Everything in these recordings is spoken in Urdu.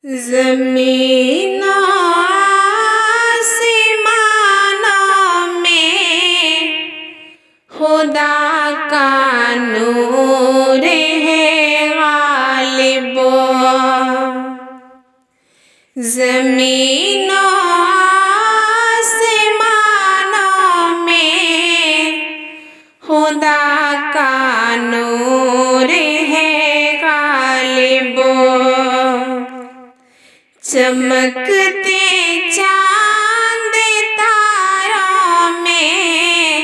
زمین و آسمانوں میں خدا کا نور ہے غالب، زمین و آسمانوں میں خدا کا نور ہے غالب، چمکتے چاند تاروں میں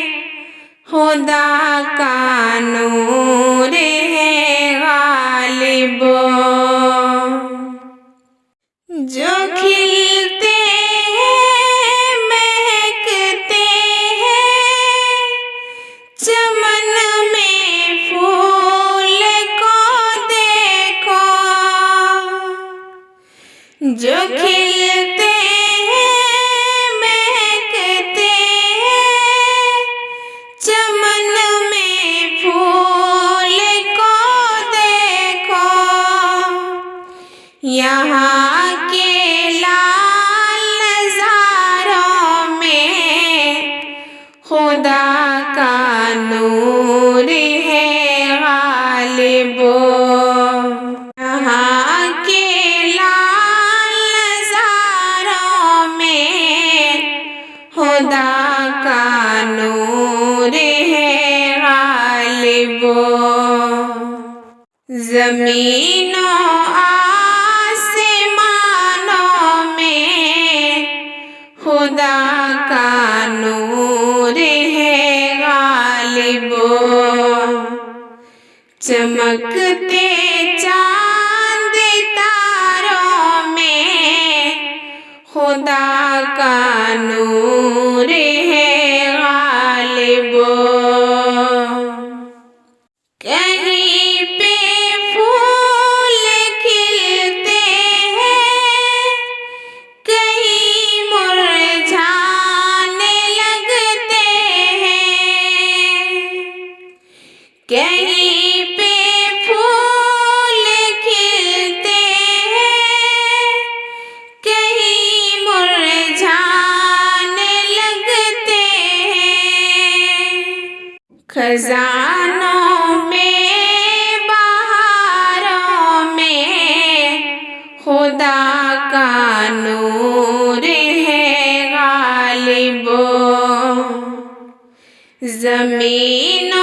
خدا کا نور ہے غالب، جو کھلتے ہیں مہکتے ہیں چمن میں پھول کو دیکھو، جو کھلتے ہیں مہکتے ہیں چمن میں پھول کو دیکھو، یہاں کے لال نظاروں میں خدا کا نور ہے غالب، یہاں کے لال نظاروں میں خدا کا نور ہے غالب، زمین و آسمانوں میں خدا کا نور ہے غالب، چمکتے چاند تاروں میں خدا کا نور ہے غالب، کہیں پہ پھول کھلتے ہیں کہیں مرجھانے لگتے ہیں، کہیں پہ پھول کھلتے ہیں کہیں مرجھانے لگتے ہیں، خزانوں میں بہاروں میں خدا کا نور ہے غالب، زمین و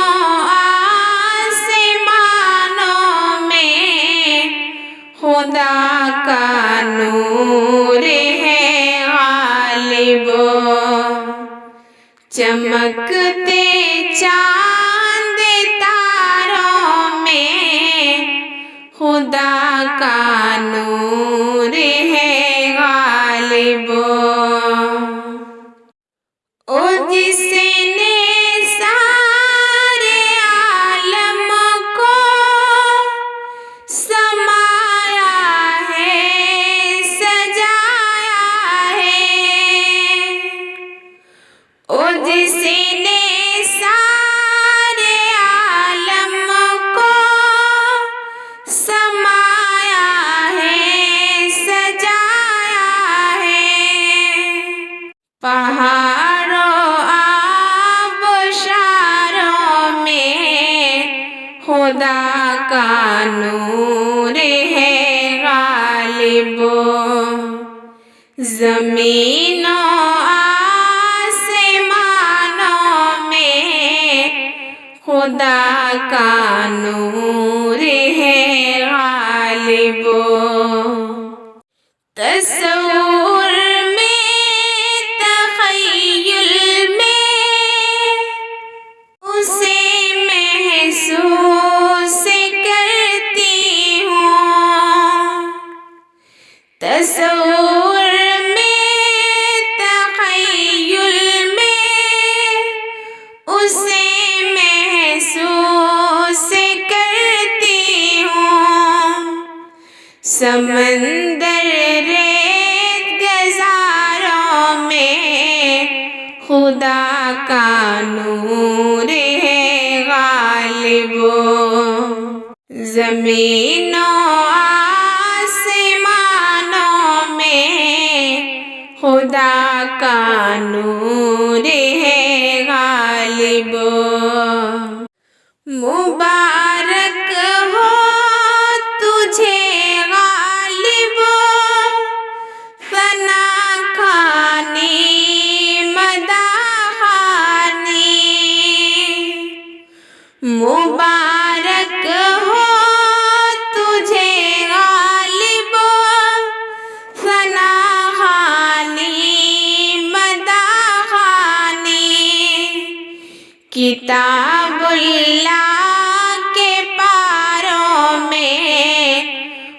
آسمانوں میں خدا کا نور ہے غالب، چمکتے چاند تاروں میں خدا کا نور ہے غالب، او جس نے سارے عالم کو سمایا ہے سجایا ہے، او جس نے سارے عالم کو سمایا ہے سجایا ہے، پہاڑوں آبشاروں میں خدا کا نور ہے غالب، زمین و آسمانوں میں خدا کا نور ہے غالب، تصور میں تخیل میں اسے محسوس کرتی ہوں، تصور میں تخیل میں اسے محسوس کرتی ہوں، سمندر ریت گزاروں میں خدا کا نور ہے غالب، زمین و آسمان خدا کا نور ہے غالب مبارک ہو تجھے غالب ثنا خوانی مدح خوانی مبارک ہو تجھے غالب ثنا خوانی مدح خوانی کتاب اللہ کے پاروں میں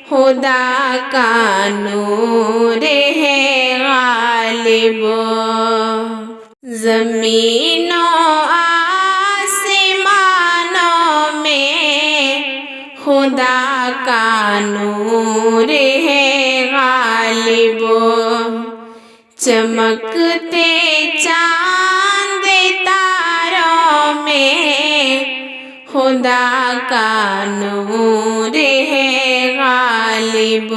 خدا کا نور ہے غالب زمین و آسمانوں میں خدا کا نور ہے غالب چمکتے چاند تاروں میں خدا کا نور ہے غالب